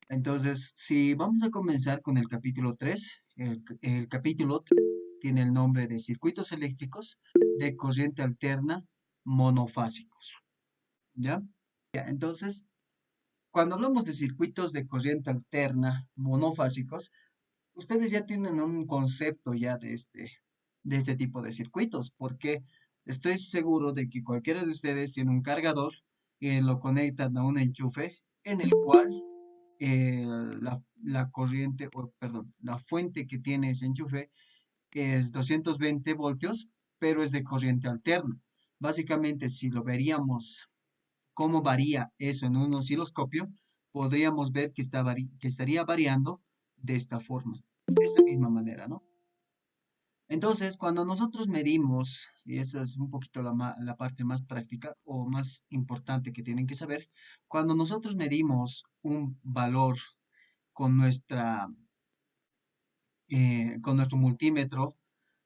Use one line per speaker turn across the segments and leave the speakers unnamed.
Entonces, si vamos a comenzar con el capítulo 3, el capítulo 3 tiene el nombre de circuitos eléctricos de corriente alterna monofásicos, ¿ya? Entonces, cuando hablamos de circuitos de corriente alterna monofásicos, ustedes ya tienen un concepto ya de este tipo de circuitos, porque estoy seguro de que cualquiera de ustedes tiene un cargador y lo conectan a un enchufe en el cual la corriente, o perdón, la fuente que tiene ese enchufe es 220 voltios, pero es de corriente alterna. Básicamente, si lo veríamos cómo varía eso en un osciloscopio, podríamos ver que, que estaría variando de esta forma, de esta misma manera, ¿no? Entonces, cuando nosotros medimos, y esa es un poquito la parte más práctica o más importante que tienen que saber, cuando nosotros medimos un valor con con nuestro multímetro,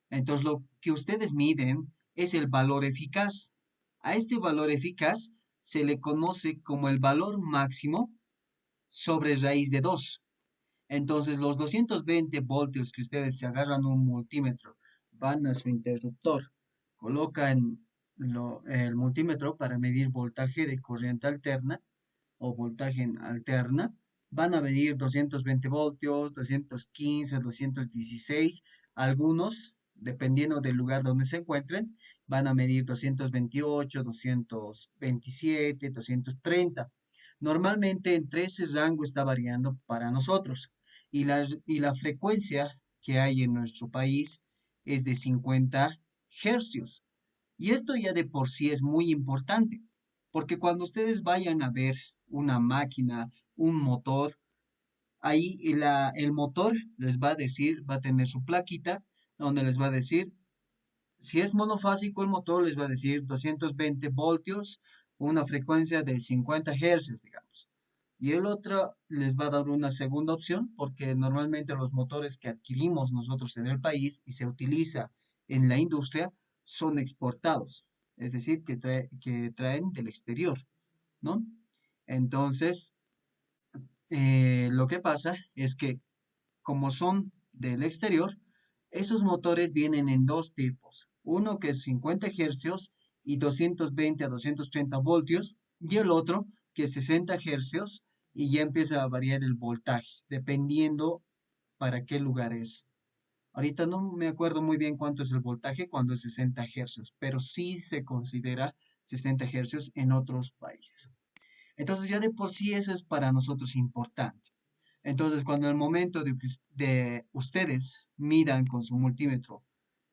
entonces lo que ustedes miden es el valor eficaz. A este valor eficaz se le conoce como el valor máximo sobre raíz de 2. Entonces, los 220 voltios que ustedes se agarran un multímetro, van a su interruptor, colocan el multímetro para medir voltaje de corriente alterna o voltaje alterna, van a medir 220 voltios, 215, 216, algunos, dependiendo del lugar donde se encuentren, van a medir 228, 227, 230. Normalmente entre ese rango está variando para nosotros y la frecuencia que hay en nuestro país es de 50 hercios. Y esto ya de por sí es muy importante, porque cuando ustedes vayan a ver una máquina, un motor, ahí el motor les va a decir, va a tener su plaquita, donde les va a decir, si es monofásico el motor, les va a decir 220 voltios, una frecuencia de 50 hercios, digamos. Y el otro les va a dar una segunda opción, porque normalmente los motores que adquirimos nosotros en el país y se utiliza en la industria son exportados, es decir, que traen del exterior, ¿no? Entonces, lo que pasa es que como son del exterior, esos motores vienen en dos tipos. Uno que es 50 hercios y 220 a 230 voltios, y el otro que es 60 hercios y ya empieza a variar el voltaje, dependiendo para qué lugar es. Ahorita no me acuerdo muy bien cuánto es el voltaje cuando es 60 hercios, pero sí se considera 60 hercios en otros países. Entonces ya de por sí eso es para nosotros importante. Entonces, cuando el momento de ustedes midan con su multímetro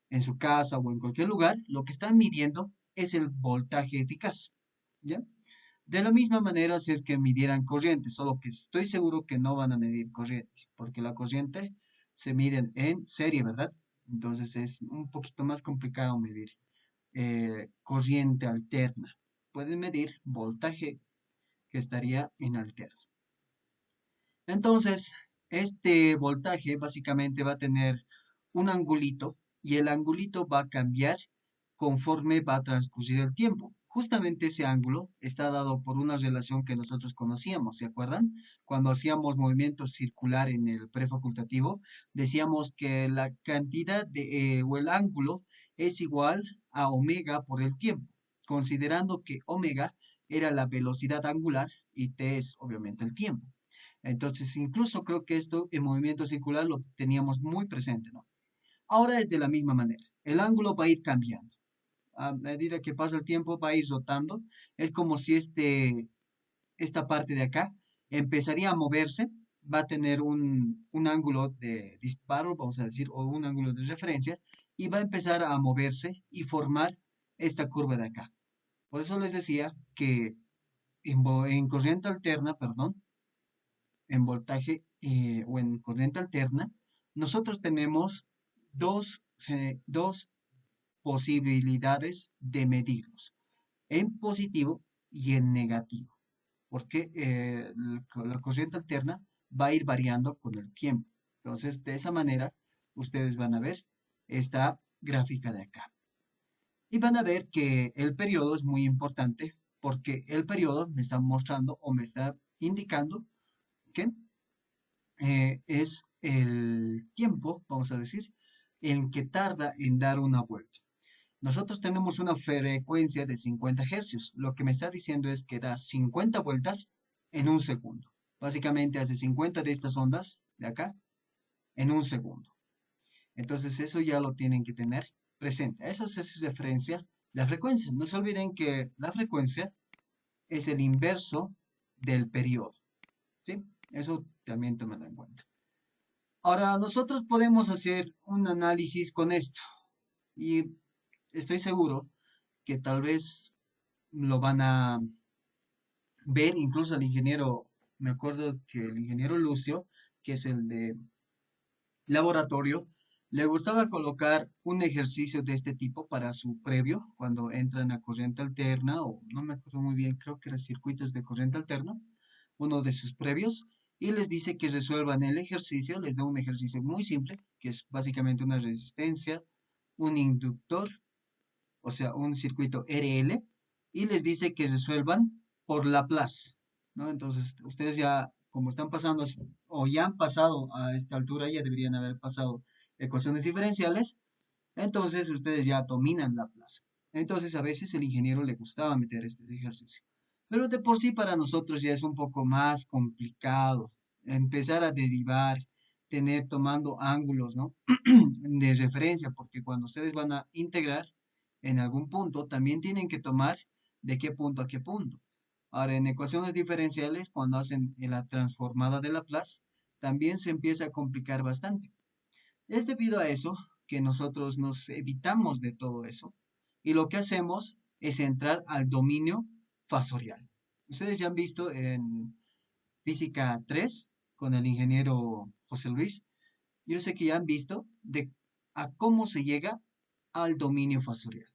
en su casa o en cualquier lugar, lo que están midiendo es el voltaje eficaz, ¿ya? De la misma manera, si es que midieran corriente, solo que estoy seguro que no van a medir corriente, porque la corriente se mide en serie, ¿verdad? Entonces es un poquito más complicado medir corriente alterna. Pueden medir voltaje que estaría en alterno. Entonces, este voltaje básicamente va a tener un angulito y el angulito va a cambiar conforme va a transcurrir el tiempo. Justamente ese ángulo está dado por una relación que nosotros conocíamos, ¿se acuerdan? Cuando hacíamos movimiento circular en el prefacultativo, decíamos que la cantidad o el ángulo es igual a omega por el tiempo, considerando que omega era la velocidad angular y t es obviamente el tiempo. Entonces, incluso creo que esto en movimiento circular lo teníamos muy presente, ¿no? Ahora es de la misma manera. El ángulo va a ir cambiando. A medida que pasa el tiempo va a ir rotando. Es como si esta parte de acá empezaría a moverse, va a tener un ángulo de disparo, vamos a decir, o un ángulo de referencia, y va a empezar a moverse y formar esta curva de acá. Por eso les decía que en corriente alterna, perdón, en voltaje o en corriente alterna, nosotros tenemos dos posibilidades de medirlos, en positivo y en negativo, porque la corriente alterna va a ir variando con el tiempo. Entonces, de esa manera, ustedes van a ver esta gráfica de acá. Y van a ver que el periodo es muy importante porque el periodo me está mostrando o me está indicando ¿qué? es el tiempo, vamos a decir, en que tarda en dar una vuelta. Nosotros tenemos una frecuencia de 50 hercios. Lo que me está diciendo es que da 50 vueltas en un segundo. Básicamente hace 50 de estas ondas de acá en un segundo. Entonces eso ya lo tienen que tener presente. Eso es referencia la frecuencia. No se olviden que la frecuencia es el inverso del periodo. ¿Sí? Eso también tómenlo en cuenta. Ahora, nosotros podemos hacer un análisis con esto y estoy seguro que tal vez lo van a ver, incluso el ingeniero, me acuerdo que el ingeniero Lucio, que es el de laboratorio, le gustaba colocar un ejercicio de este tipo para su previo, cuando entran a corriente alterna, o no me acuerdo muy bien, creo que eran circuitos de corriente alterna, uno de sus previos, y les dice que resuelvan el ejercicio, les da un ejercicio muy simple, que es básicamente una resistencia, un inductor, o sea, un circuito RL, y les dice que resuelvan por Laplace, ¿no? Entonces, ustedes ya, como están pasando, o ya han pasado a esta altura, ya deberían haber pasado ecuaciones diferenciales, entonces ustedes ya dominan Laplace. Entonces, a veces el ingeniero le gustaba meter este ejercicio. Pero de por sí para nosotros ya es un poco más complicado empezar a derivar, tener tomando ángulos, ¿no? de referencia, porque cuando ustedes van a integrar en algún punto, también tienen que tomar de qué punto a qué punto. Ahora, en ecuaciones diferenciales, cuando hacen la transformada de Laplace, también se empieza a complicar bastante. Es debido a eso que nosotros nos evitamos de todo eso y lo que hacemos es entrar al dominio fasorial. Ustedes ya han visto en Física 3 con el ingeniero José Luis, yo sé que ya han visto de a cómo se llega al dominio fasorial.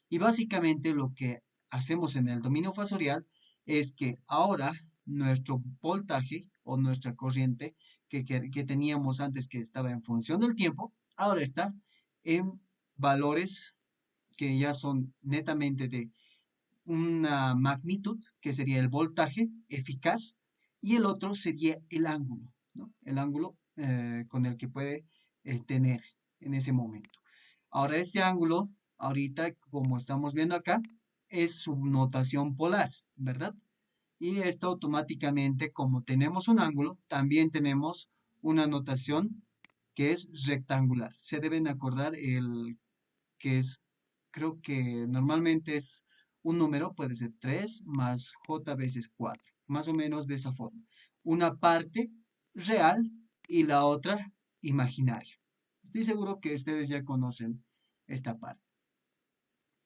Y básicamente lo que hacemos en el dominio fasorial es que ahora nuestro voltaje o nuestra corriente que teníamos antes que estaba en función del tiempo, ahora está en valores que ya son netamente de una magnitud, que sería el voltaje eficaz, y el otro sería el ángulo, ¿no? El ángulo con el que puede tener en ese momento. Ahora, este ángulo, ahorita, como estamos viendo acá, es su notación polar, ¿verdad? Y esto automáticamente, como tenemos un ángulo, también tenemos una notación que es rectangular. Se deben acordar el que es, creo que normalmente es un número, puede ser 3 más j veces 4 más o menos de esa forma. Una parte real y la otra imaginaria. Estoy seguro que ustedes ya conocen esta parte.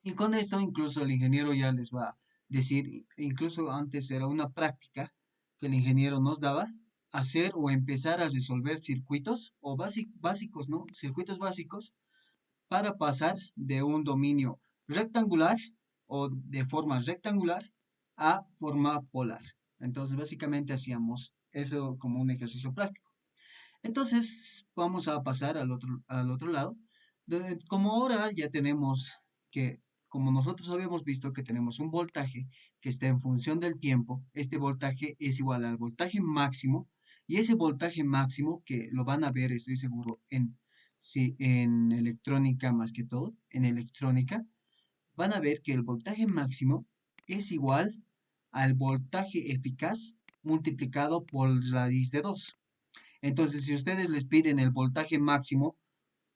Y con esto incluso el ingeniero ya les va a decir, incluso antes era una práctica que el ingeniero nos daba, hacer o empezar a resolver circuitos o básicos, ¿no? Circuitos básicos para pasar de un dominio rectangular o de forma rectangular a forma polar. Entonces, básicamente hacíamos eso como un ejercicio práctico. Entonces, vamos a pasar al otro lado. Como ahora ya tenemos que, como nosotros habíamos visto que tenemos un voltaje que está en función del tiempo, este voltaje es igual al voltaje máximo y ese voltaje máximo que lo van a ver, estoy seguro, sí, en electrónica más que todo, en electrónica, van a ver que el voltaje máximo es igual al voltaje eficaz multiplicado por raíz de 2. Entonces, si ustedes les piden el voltaje máximo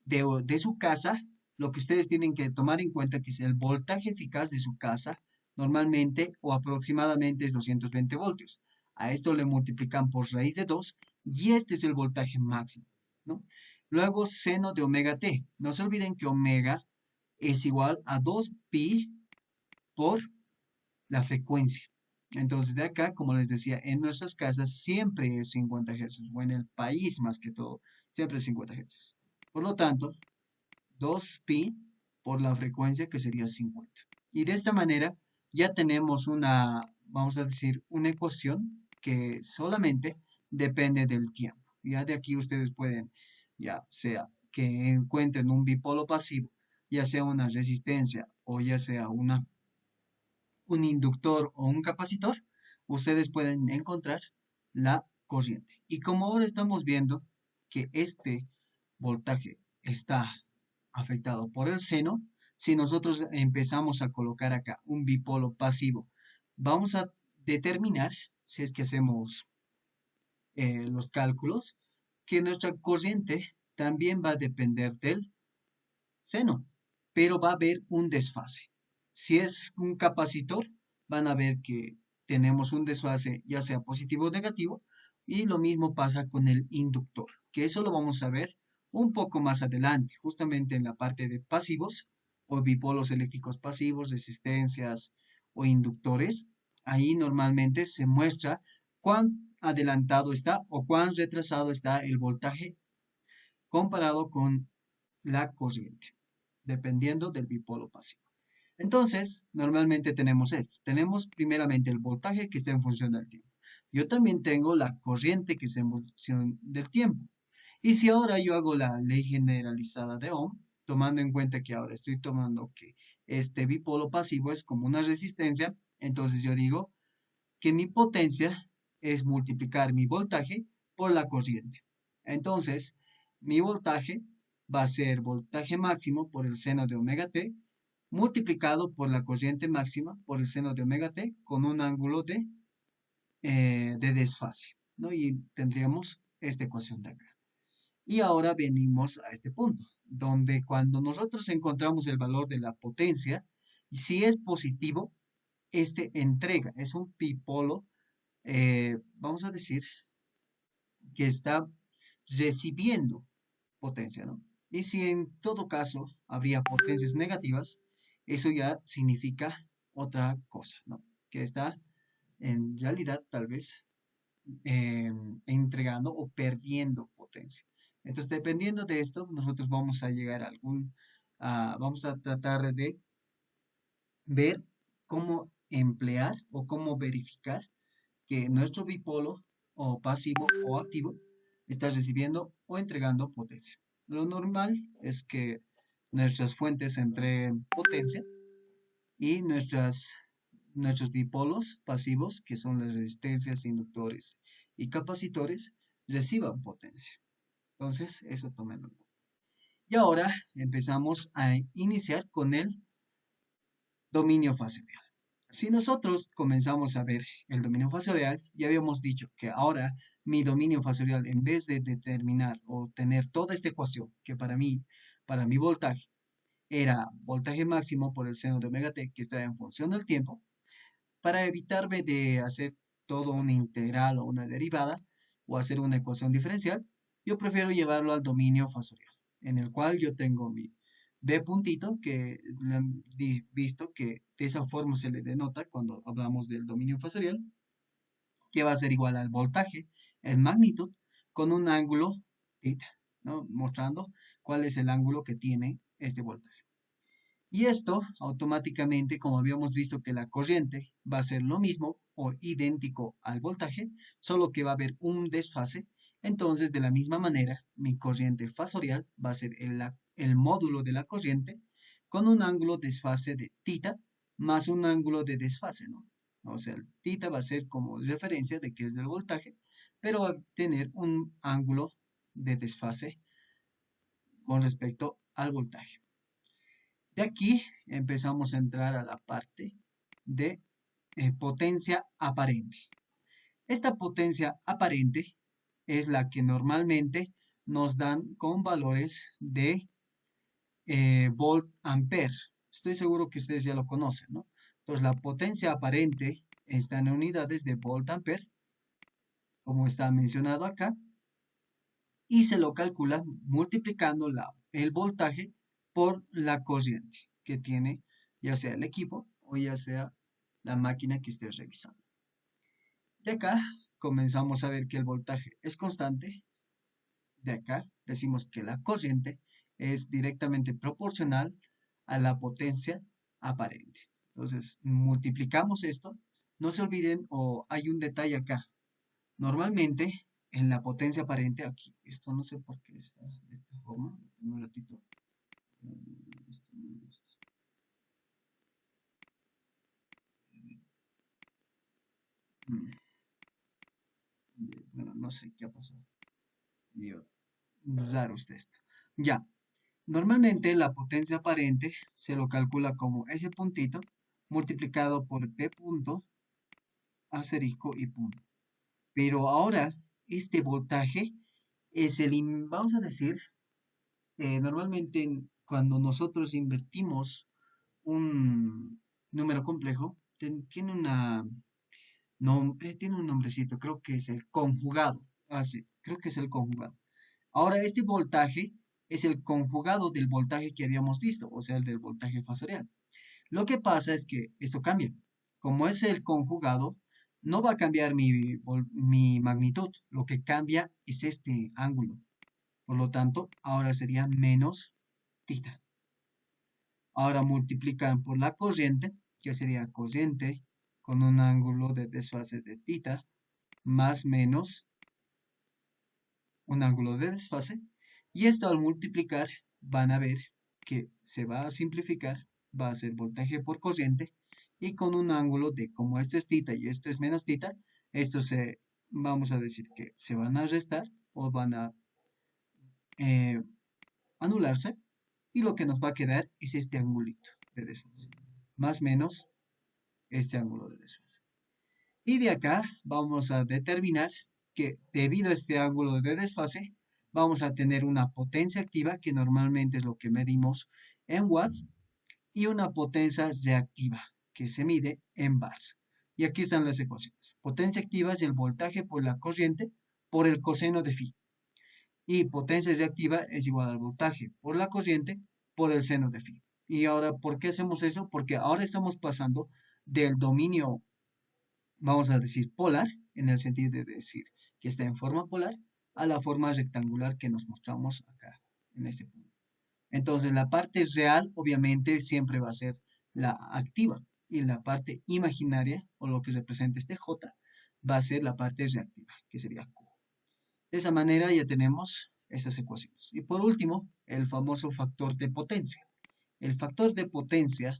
de su casa, lo que ustedes tienen que tomar en cuenta que es el voltaje eficaz de su casa, normalmente o aproximadamente es 220 voltios. A esto le multiplican por raíz de 2 y este es el voltaje máximo, ¿no? Luego, seno de omega t. No se olviden que omega es igual a 2pi por la frecuencia. Entonces, de acá, como les decía, en nuestras casas siempre es 50 Hz, o en el país más que todo, siempre es 50 Hz. Por lo tanto, 2pi por la frecuencia que sería 50. Y de esta manera ya tenemos una, vamos a decir, una ecuación que solamente depende del tiempo. Ya de aquí ustedes pueden, ya sea que encuentren un bipolo pasivo, ya sea una resistencia o ya sea un inductor o un capacitor, ustedes pueden encontrar la corriente. Y como ahora estamos viendo que este voltaje está afectado por el seno, si nosotros empezamos a colocar acá un bipolo pasivo, vamos a determinar, si es que hacemos los cálculos, que nuestra corriente también va a depender del seno, pero va a haber un desfase. Si es un capacitor, van a ver que tenemos un desfase ya sea positivo o negativo, y lo mismo pasa con el inductor, que eso lo vamos a ver un poco más adelante, justamente en la parte de pasivos o bipolos eléctricos pasivos, resistencias o inductores. Ahí normalmente se muestra cuán adelantado está o cuán retrasado está el voltaje comparado con la corriente, dependiendo del bipolo pasivo. Entonces, normalmente tenemos esto. Tenemos primeramente el voltaje que está en función del tiempo. Yo también tengo la corriente que está en función del tiempo. Y si ahora yo hago la ley generalizada de Ohm, tomando en cuenta que ahora estoy tomando que este bipolo pasivo es como una resistencia, entonces yo digo que mi potencia es multiplicar mi voltaje por la corriente. Entonces, mi voltaje va a ser voltaje máximo por el seno de omega t multiplicado por la corriente máxima por el seno de omega t con un ángulo de desfase, ¿no? Y tendríamos esta ecuación de acá. Y ahora venimos a este punto, donde cuando nosotros encontramos el valor de la potencia, y si es positivo, este entrega, es un bipolo, vamos a decir, que está recibiendo potencia, ¿no? Y si en todo caso habría potencias negativas, eso ya significa otra cosa, ¿no? Que está en realidad tal vez entregando o perdiendo potencia. Entonces, dependiendo de esto, nosotros vamos a llegar a vamos a tratar de ver cómo emplear o cómo verificar que nuestro bipolo o pasivo o activo está recibiendo o entregando potencia. Lo normal es que nuestras fuentes entreguen potencia y nuestros bipolos pasivos, que son las resistencias, inductores y capacitores, reciban potencia. Entonces, eso tómenlo en cuenta. Y ahora empezamos a iniciar con el dominio fasorial. Si nosotros comenzamos a ver el dominio fasorial, ya habíamos dicho que ahora mi dominio fasorial, en vez de determinar o tener toda esta ecuación, que para mi voltaje, era voltaje máximo por el seno de omega t, que está en función del tiempo, para evitarme de hacer todo una integral o una derivada, o hacer una ecuación diferencial, yo prefiero llevarlo al dominio fasorial, en el cual yo tengo mi B puntito, que han visto que de esa forma se le denota cuando hablamos del dominio fasorial, que va a ser igual al voltaje en magnitud con un ángulo θ, ¿no? Mostrando cuál es el ángulo que tiene este voltaje. Y esto automáticamente, como habíamos visto que la corriente va a ser lo mismo o idéntico al voltaje, solo que va a haber un desfase. Entonces, de la misma manera, mi corriente fasorial va a ser el módulo de la corriente con un ángulo de desfase de θ más un ángulo de desfase, ¿no? O sea, el θ va a ser como referencia de que es del voltaje, pero va a tener un ángulo de desfase con respecto al voltaje. De aquí empezamos a entrar a la parte de potencia aparente. Esta potencia aparente es la que normalmente nos dan con valores de volt ampere. Estoy seguro que ustedes ya lo conocen, ¿no? Entonces la potencia aparente está en unidades de volt ampere, como está mencionado acá, y se lo calcula multiplicando el voltaje por la corriente que tiene ya sea el equipo o ya sea la máquina que esté revisando. De acá comenzamos a ver que el voltaje es constante. De acá decimos que la corriente es directamente proporcional a la potencia aparente. Entonces, multiplicamos esto. No se olviden, o hay un detalle acá. Normalmente, en la potencia aparente, aquí, esto no sé por qué está de esta forma. Un ratito. no sé qué ha pasado. Dios, raro está esto. Ya, normalmente la potencia aparente se lo calcula como ese puntito multiplicado por P punto, asterisco y punto. Pero ahora, este voltaje es vamos a decir, normalmente cuando nosotros invertimos un número complejo, tiene no, tiene un nombrecito, creo que es el conjugado. Ah, sí, creo que es el conjugado. Ahora, este voltaje es el conjugado del voltaje que habíamos visto, o sea, el del voltaje fasorial. Lo que pasa es que esto cambia. Como es el conjugado, no va a cambiar mi magnitud. Lo que cambia es este ángulo. Por lo tanto, ahora sería menos tita. Ahora multiplican por la corriente, que sería corriente con un ángulo de desfase de tita, más menos un ángulo de desfase. Y esto al multiplicar van a ver que se va a simplificar, va a ser voltaje por corriente, y con un ángulo de como esto es tita y esto es menos tita, vamos a decir que se van a restar o van a eh, anularse, y lo que nos va a quedar es este angulito de desfase, más menos este ángulo de desfase. Y de acá vamos a determinar que debido a este ángulo de desfase, vamos a tener una potencia activa, que normalmente es lo que medimos en watts, y una potencia reactiva, que se mide en bars. Y aquí están las ecuaciones. Potencia activa es el voltaje por la corriente por el coseno de phi. Y potencia reactiva es igual al voltaje por la corriente por el seno de phi. Y ahora, ¿por qué hacemos eso? Porque ahora estamos pasando del dominio, vamos a decir, polar, en el sentido de decir que está en forma polar, a la forma rectangular que nos mostramos acá, en este punto. Entonces, la parte real, obviamente, siempre va a ser la activa, y la parte imaginaria, o lo que representa este J, va a ser la parte reactiva, que sería Q. De esa manera ya tenemos estas ecuaciones. Y por último, el famoso factor de potencia. El factor de potencia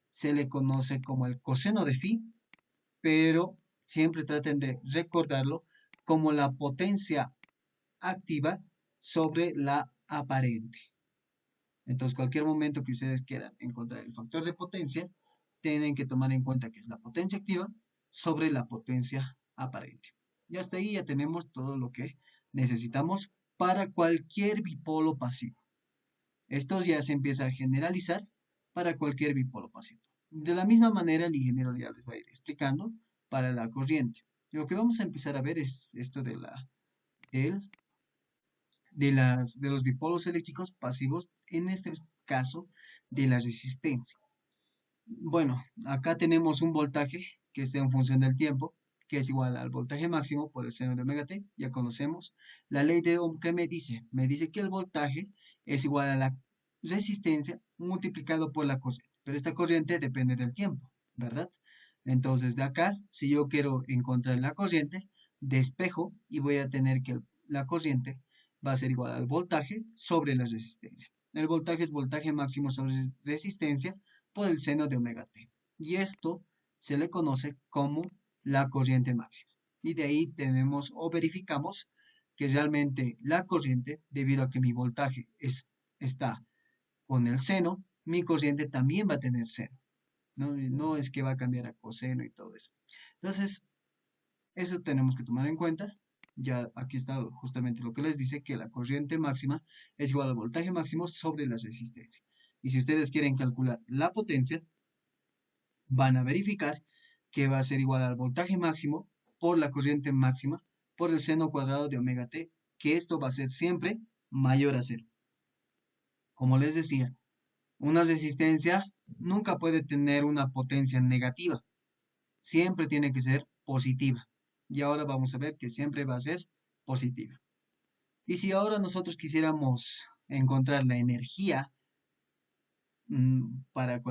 se le conoce como el coseno de phi, pero siempre traten de recordarlo como la potencia activa sobre la aparente. Entonces, cualquier momento que ustedes quieran encontrar el factor de potencia, tienen que tomar en cuenta que es la potencia activa sobre la potencia aparente. Y hasta ahí ya tenemos todo lo que necesitamos para cualquier bipolo pasivo. Esto ya se empieza a generalizar para cualquier bipolo pasivo. De la misma manera, el ingeniero ya les va a ir explicando para la corriente. Lo que vamos a empezar a ver es esto del de los dipolos eléctricos pasivos, en este caso de la resistencia. Bueno, acá tenemos un voltaje que está en función del tiempo, que es igual al voltaje máximo por el seno de omega t. Ya conocemos la ley de Ohm. Que me dice que el voltaje es igual a la resistencia multiplicado por la corriente, pero esta corriente depende del tiempo, ¿verdad? Entonces, de acá, si yo quiero encontrar la corriente, despejo y voy a tener que la corriente va a ser igual al voltaje sobre la resistencia. El voltaje es voltaje máximo sobre resistencia por el seno de omega t. Y esto se le conoce como la corriente máxima. Y de ahí tenemos o verificamos que realmente la corriente, debido a que mi voltaje está con el seno, mi corriente también va a tener seno. No es que va a cambiar a coseno y todo eso. Entonces, eso tenemos que tomar en cuenta. Ya aquí está justamente lo que les dice, que la corriente máxima es igual al voltaje máximo sobre la resistencia. Y si ustedes quieren calcular la potencia, van a verificar que va a ser igual al voltaje máximo por la corriente máxima por el seno cuadrado de omega t, que esto va a ser siempre mayor a cero. Como les decía, una resistencia nunca puede tener una potencia negativa, siempre tiene que ser positiva. Y ahora vamos a ver que siempre va a ser positiva. Y si ahora nosotros quisiéramos encontrar la energía para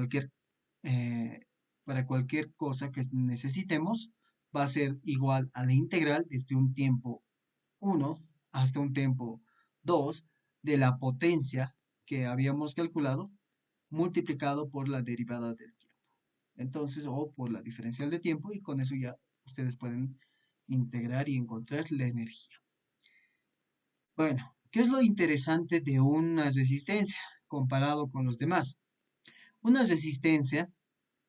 eh, para cualquier cosa que necesitemos, va a ser igual a la integral desde un tiempo 1 hasta un tiempo 2 de la potencia que habíamos calculado multiplicado por la derivada del tiempo. Entonces, o por la diferencial de tiempo, y con eso ya ustedes pueden integrar y encontrar la energía. Bueno, ¿qué es lo interesante de una resistencia comparado con los demás? Una resistencia,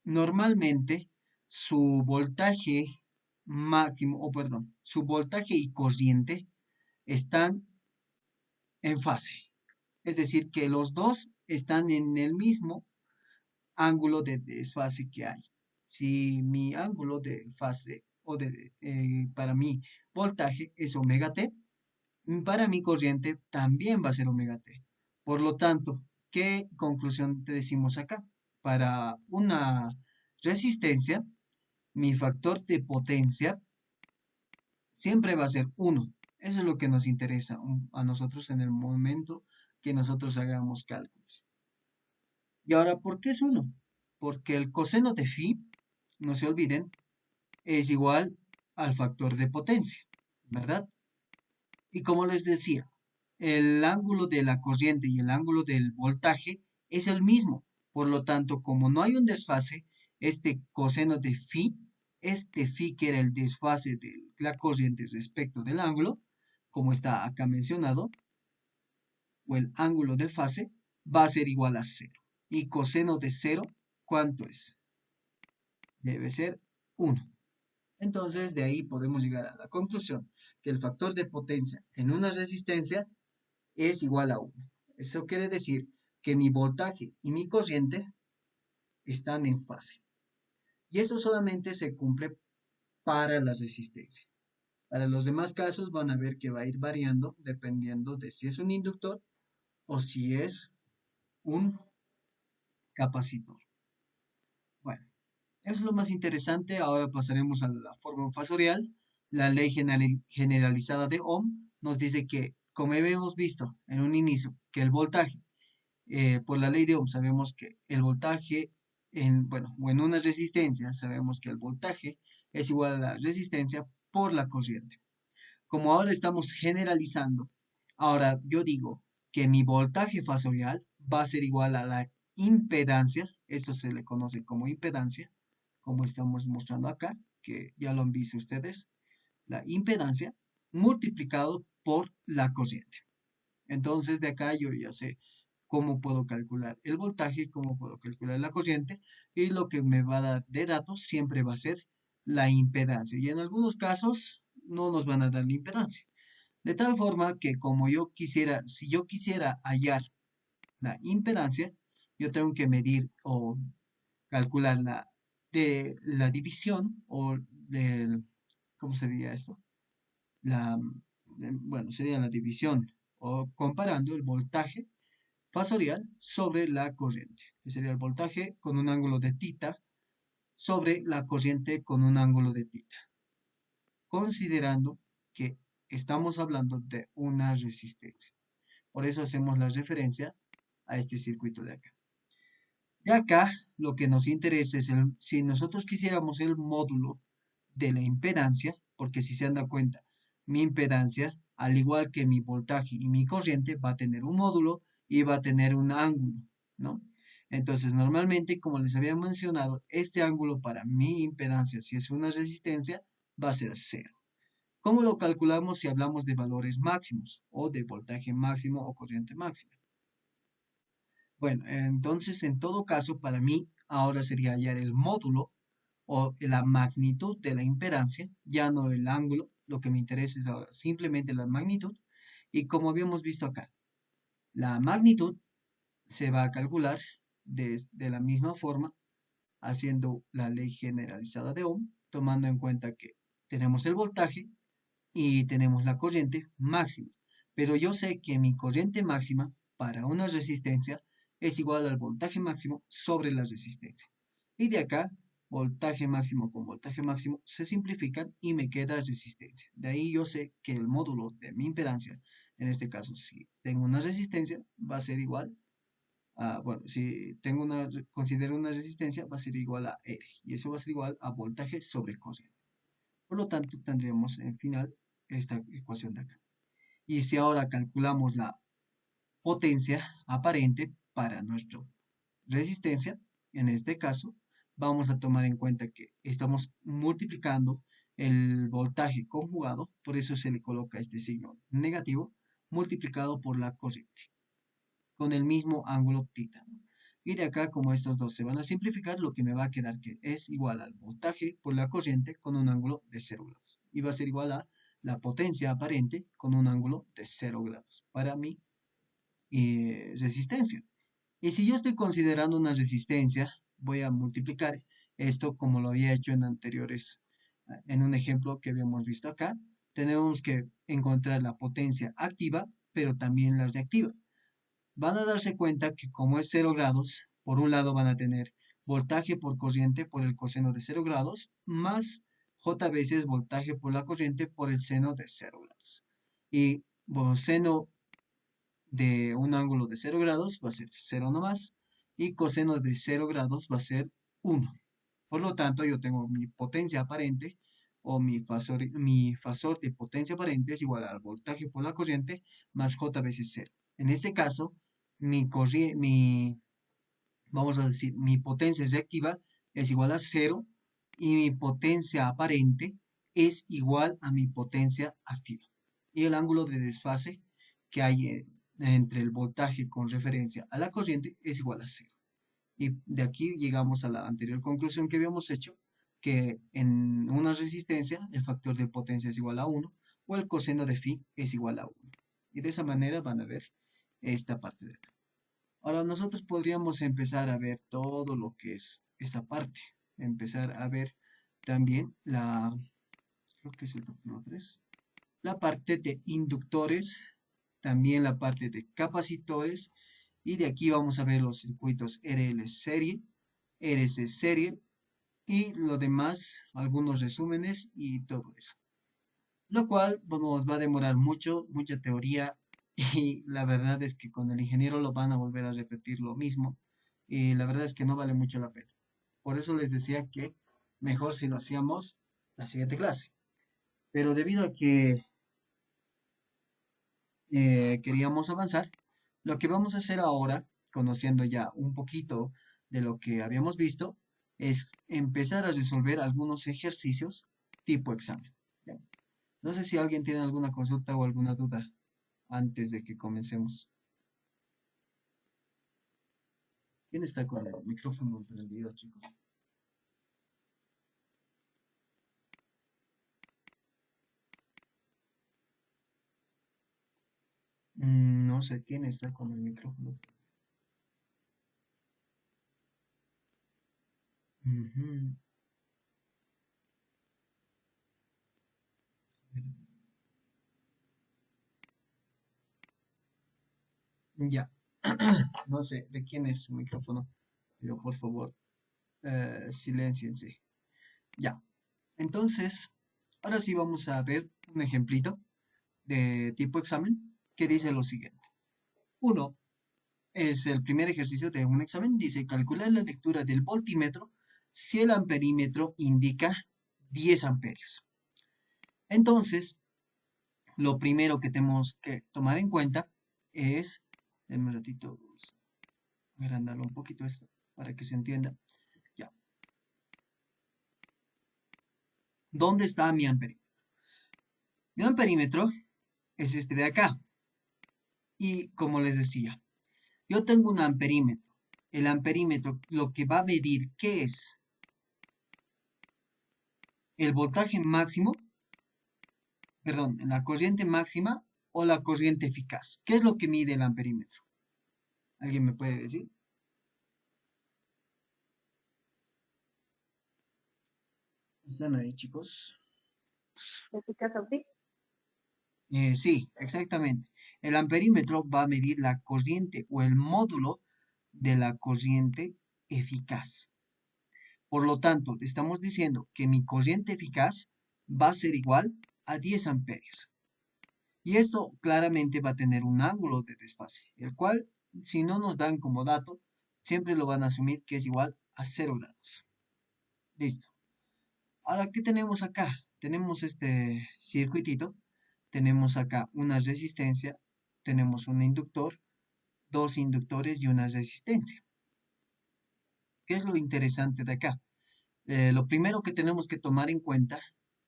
normalmente, su voltaje máximo, o perdón, su voltaje y corriente están en fase. Es decir, que los dos están en el mismo ángulo de desfase que hay. Si mi ángulo de fase o para mi voltaje es omega t, para mi corriente también va a ser omega t. Por lo tanto, ¿qué conclusión te decimos acá? Para una resistencia, mi factor de potencia siempre va a ser 1. Eso es lo que nos interesa a nosotros en el momento que nosotros hagamos cálculos. Y ahora, ¿por qué es 1? Porque el coseno de phi, no se olviden, es igual al factor de potencia, ¿verdad? Y como les decía, el ángulo de la corriente y el ángulo del voltaje es el mismo. Por lo tanto, como no hay un desfase, este coseno de phi, este phi que era el desfase de la corriente respecto del ángulo, como está acá mencionado, o el ángulo de fase, va a ser igual a cero. Y coseno de cero, ¿cuánto es? Debe ser 1. Entonces, de ahí podemos llegar a la conclusión que el factor de potencia en una resistencia es igual a 1. Eso quiere decir que mi voltaje y mi corriente están en fase. Y eso solamente se cumple para la resistencia. Para los demás casos van a ver que va a ir variando dependiendo de si es un inductor o si es un capacitor. Bueno, eso es lo más interesante. Ahora pasaremos a la forma fasorial. La ley generalizada de Ohm nos dice que, como hemos visto en un inicio, que el voltaje, por la ley de Ohm, sabemos que el voltaje bueno, o en una resistencia, sabemos que el voltaje es igual a la resistencia por la corriente. Como ahora estamos generalizando, ahora yo digo que mi voltaje fasorial va a ser igual a la impedancia, eso se le conoce como impedancia, como estamos mostrando acá, que ya lo han visto ustedes, la impedancia multiplicado por la corriente. Entonces de acá yo ya sé cómo puedo calcular el voltaje, cómo puedo calcular la corriente y lo que me va a dar de datos siempre va a ser la impedancia. Y en algunos casos no nos van a dar la impedancia. De tal forma que como yo quisiera, si yo quisiera hallar la impedancia, yo tengo que medir o calcular la división o del, ¿cómo sería esto? La, bueno, sería la división o comparando el voltaje fasorial sobre la corriente, que sería el voltaje con un ángulo de tita sobre la corriente con un ángulo de tita, considerando que estamos hablando de una resistencia. Por eso hacemos la referencia a este circuito de acá. De acá, lo que nos interesa es si nosotros quisiéramos el módulo de la impedancia, porque si se dan cuenta, mi impedancia, al igual que mi voltaje y mi corriente, va a tener un módulo y va a tener un ángulo, ¿no? Entonces, normalmente, como les había mencionado, este ángulo para mi impedancia, si es una resistencia, va a ser cero. ¿Cómo lo calculamos si hablamos de valores máximos o de voltaje máximo o corriente máxima? Bueno, entonces en todo caso, para mí ahora sería hallar el módulo o la magnitud de la impedancia, ya no el ángulo, lo que me interesa es ahora simplemente la magnitud. Y como habíamos visto acá, la magnitud se va a calcular de la misma forma, haciendo la ley generalizada de Ohm, tomando en cuenta que tenemos el voltaje y tenemos la corriente máxima. Pero yo sé que mi corriente máxima para una resistencia es igual al voltaje máximo sobre la resistencia. Y de acá, voltaje máximo con voltaje máximo se simplifican y me queda resistencia. De ahí yo sé que el módulo de mi impedancia, en este caso, si tengo una resistencia, va a ser igual a, bueno, si considero una resistencia, va a ser igual a R. Y eso va a ser igual a voltaje sobre corriente. Por lo tanto, tendríamos en final esta ecuación de acá. Y si ahora calculamos la potencia aparente para nuestra resistencia, en este caso, vamos a tomar en cuenta que estamos multiplicando el voltaje conjugado, por eso se le coloca este signo negativo, multiplicado por la corriente, con el mismo ángulo tita, ¿no? Y de acá, como estos dos se van a simplificar, lo que me va a quedar que es igual al voltaje por la corriente con un ángulo de 0 grados. Y va a ser igual a la potencia aparente con un ángulo de 0 grados para mi resistencia. Y si yo estoy considerando una resistencia, voy a multiplicar esto como lo había hecho en anteriores, en un ejemplo que habíamos visto acá. Tenemos que encontrar la potencia activa, pero también la reactiva. Van a darse cuenta que como es 0 grados, por un lado van a tener voltaje por corriente por el coseno de 0 grados, más J veces voltaje por la corriente por el seno de 0 grados. Y bueno, seno de un ángulo de 0 grados va a ser 0 nomás, y coseno de 0 grados va a ser 1. Por lo tanto, yo tengo mi potencia aparente o mi fasor de potencia aparente es igual al voltaje por la corriente más J veces 0. En este caso, vamos a decir, mi potencia reactiva es igual a 0 y mi potencia aparente es igual a mi potencia activa. Y el ángulo de desfase que hay entre el voltaje con referencia a la corriente es igual a 0. Y de aquí llegamos a la anterior conclusión que habíamos hecho, que en una resistencia el factor de potencia es igual a 1 o el coseno de phi es igual a 1. Y de esa manera van a ver esta parte de acá. Ahora nosotros podríamos empezar a ver todo lo que es esta parte. Empezar a ver también creo que es el capítulo 3, la parte de inductores, también la parte de capacitores, y de aquí vamos a ver los circuitos RL serie, RC serie, y lo demás, algunos resúmenes y todo eso. Lo cual nos va a demorar mucha teoría, y la verdad es que con el ingeniero lo van a volver a repetir lo mismo, y la verdad es que no vale mucho la pena. Por eso les decía que mejor si lo hacíamos la siguiente clase. Pero debido a que queríamos avanzar, lo que vamos a hacer ahora, conociendo ya un poquito de lo que habíamos visto, es empezar a resolver algunos ejercicios tipo examen. ¿Ya? No sé si alguien tiene alguna consulta o alguna duda antes de que comencemos. ¿Quién está con el micrófono prendido, chicos? No sé quién está con el micrófono. Ujú. Ya, no sé de quién es su micrófono, pero por favor, silénciense. Ya, entonces, ahora sí vamos a ver un ejemplito de tipo examen que dice lo siguiente. Uno es el primer ejercicio de un examen. Dice calcular la lectura del voltímetro si el amperímetro indica 10 amperios. Entonces, lo primero que tenemos que tomar en cuenta es, denme un ratito, vamos a agrandarlo un poquito esto para que se entienda. Ya. ¿Dónde está mi amperímetro? Mi amperímetro es este de acá. Y como les decía, yo tengo un amperímetro. El amperímetro lo que va a medir, ¿qué es? El voltaje máximo, perdón, la corriente máxima o la corriente eficaz. ¿Qué es lo que mide el amperímetro? ¿Alguien me puede decir? ¿Están ahí, chicos?
Eficaz óptica.
Sí, exactamente. El amperímetro va a medir la corriente o el módulo de la corriente eficaz. Por lo tanto, te estamos diciendo que mi corriente eficaz va a ser igual a 10 amperios. Y esto claramente va a tener un ángulo de desfase, el cual, si no nos dan como dato, siempre lo van a asumir que es igual a 0 grados. Listo. Ahora, ¿qué tenemos acá? Tenemos este circuitito, tenemos acá una resistencia, tenemos un inductor, dos inductores y una resistencia. ¿Qué es lo interesante de acá? Lo primero que tenemos que tomar en cuenta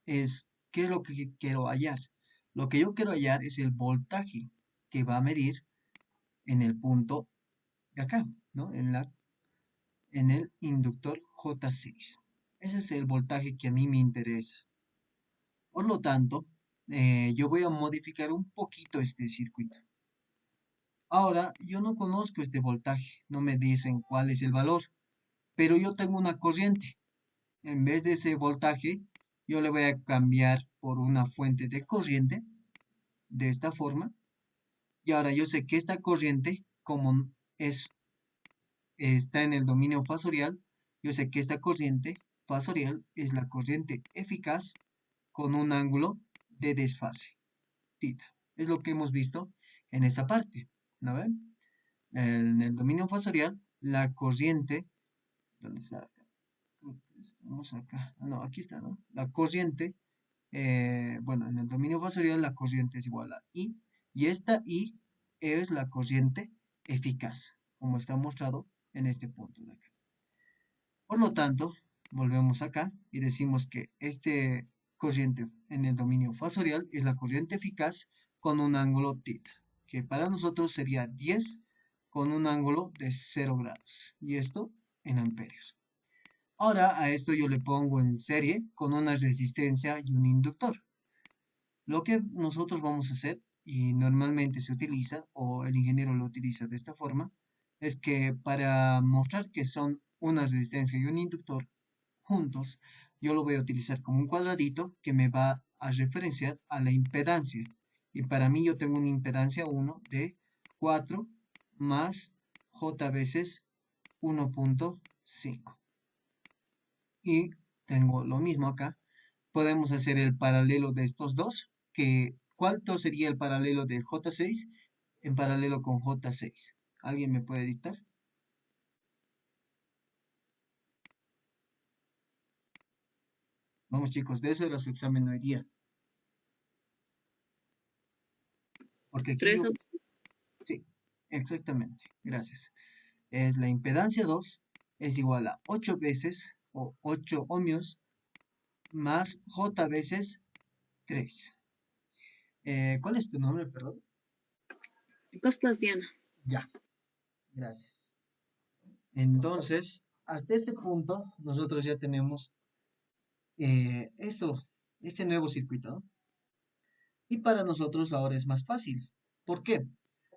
es, ¿qué es lo que quiero hallar? Lo que yo quiero hallar es el voltaje que va a medir en el punto de acá, ¿no? En el inductor J6. Ese es el voltaje que a mí me interesa. Por lo tanto, yo voy a modificar un poquito este circuito. Ahora, yo no conozco este voltaje, no me dicen cuál es el valor, pero yo tengo una corriente. En vez de ese voltaje, yo le voy a cambiar por una fuente de corriente, de esta forma. Y ahora yo sé que esta corriente, como es, está en el dominio fasorial, yo sé que esta corriente fasorial es la corriente eficaz con un ángulo de desfase, tita. Es lo que hemos visto en esa parte, ¿no ven? En el dominio fasorial, la corriente, ¿dónde está? Estamos acá. Ah, no, aquí está, ¿no? La corriente, bueno, en el dominio fasorial la corriente es igual a I, y esta I es la corriente eficaz, como está mostrado en este punto de acá. Por lo tanto, volvemos acá y decimos que este corriente en el dominio fasorial es la corriente eficaz con un ángulo θ, que para nosotros sería 10 con un ángulo de 0 grados, y esto en amperios. Ahora a esto yo le pongo en serie con una resistencia y un inductor. Lo que nosotros vamos a hacer, y normalmente se utiliza, o el ingeniero lo utiliza de esta forma, es que para mostrar que son una resistencia y un inductor juntos, yo lo voy a utilizar como un cuadradito que me va a referenciar a la impedancia. Y para mí yo tengo una impedancia 1 de 4 más J veces 1.5. Y tengo lo mismo acá. Podemos hacer el paralelo de estos dos, que ¿cuánto sería el paralelo de J6 en paralelo con J6? ¿Alguien me puede dictar? Vamos chicos, de eso era su examen hoy día. Porque aquí
Tres
yo,
opciones.
sí, exactamente, gracias. Es la impedancia 2 es igual a 8 veces o 8 ohmios más J veces 3. ¿Cuál es tu nombre, perdón?
Costas Diana.
Ya, gracias. Entonces, hasta ese punto, nosotros ya tenemos este nuevo circuito, ¿no? Y para nosotros ahora es más fácil. ¿Por qué?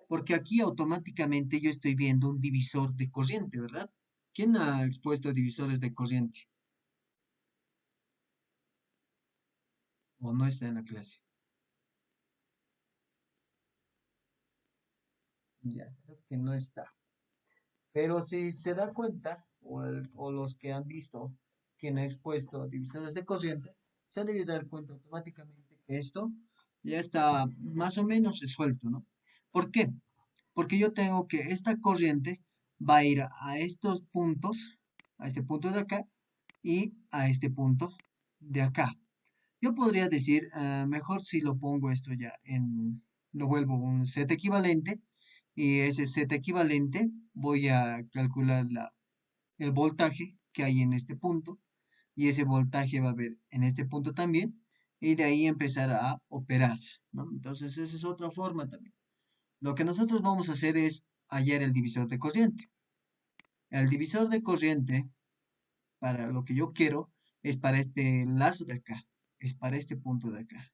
Porque aquí automáticamente yo estoy viendo un divisor de corriente, ¿verdad? ¿Quién ha expuesto divisores de corriente? ¿O no está en la clase? Ya, creo que no está. Pero si se da cuenta, o los que han visto quien ha expuesto divisores de corriente, se han debido dar cuenta automáticamente que esto ya está más o menos resuelto, ¿no? ¿Por qué? Porque yo tengo que esta corriente va a ir a estos puntos, a este punto de acá y a este punto de acá. Yo podría decir, mejor si lo pongo esto ya lo vuelvo un set equivalente, y ese set equivalente voy a calcular el voltaje que hay en este punto, y ese voltaje va a haber en este punto también, y de ahí empezar a operar, ¿no? Entonces esa es otra forma también. Lo que nosotros vamos a hacer es hallar el divisor de corriente. El divisor de corriente, para lo que yo quiero, es para este lazo de acá, es para este punto de acá,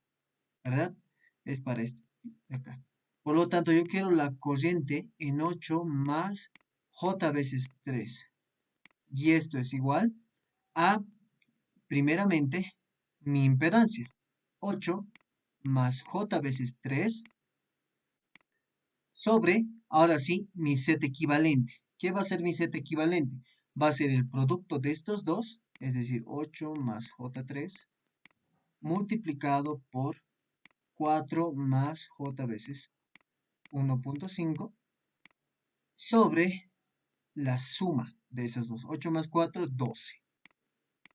¿verdad? Es para este de acá. Por lo tanto, yo quiero la corriente en 8 más J veces 3. Y esto es igual a, primeramente, mi impedancia. 8 más J veces 3 sobre, ahora sí, mi set equivalente. ¿Qué va a ser mi set equivalente? Va a ser el producto de estos dos, es decir, 8 más J3 multiplicado por 4 más J veces 1.5 sobre la suma de esos dos. 8 más 4, 12.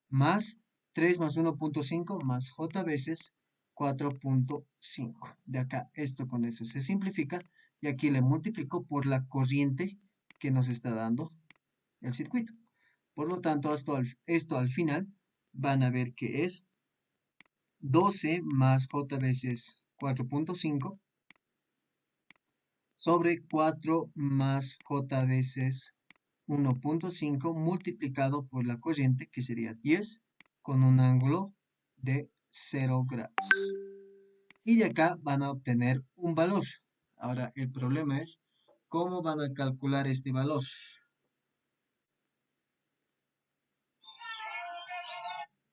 Más 3 más 1.5 más J veces 4.5. De acá, esto con eso se simplifica. Y aquí le multiplico por la corriente que nos está dando el circuito. Por lo tanto, esto al final van a ver que es 12 más J veces 4.5 sobre 4 más J veces 1.5 multiplicado por la corriente, que sería 10, con un ángulo de 0 grados. Y de acá van a obtener un valor. Ahora, el problema es cómo van a calcular este valor.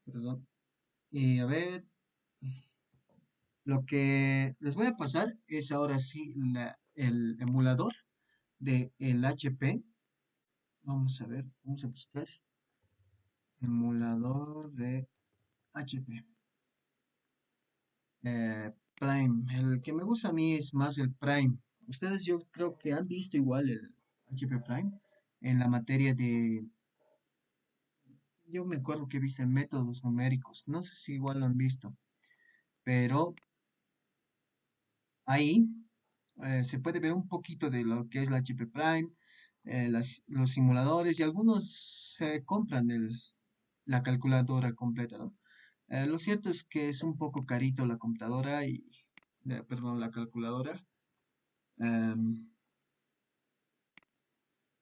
Perdón. Y a ver, lo que les voy a pasar es ahora sí el emulador del HP. Vamos a ver, vamos a buscar emulador de HP. Prime. El que me gusta a mí es más el Prime. Ustedes yo creo que han visto igual el HP Prime en la materia de... Yo me acuerdo que he visto en métodos numéricos. No sé si igual lo han visto, pero ahí se puede ver un poquito de lo que es la HP Prime, los simuladores y algunos se compran la calculadora completa, ¿no? Lo cierto es que es un poco carito la computadora perdón, la calculadora. em,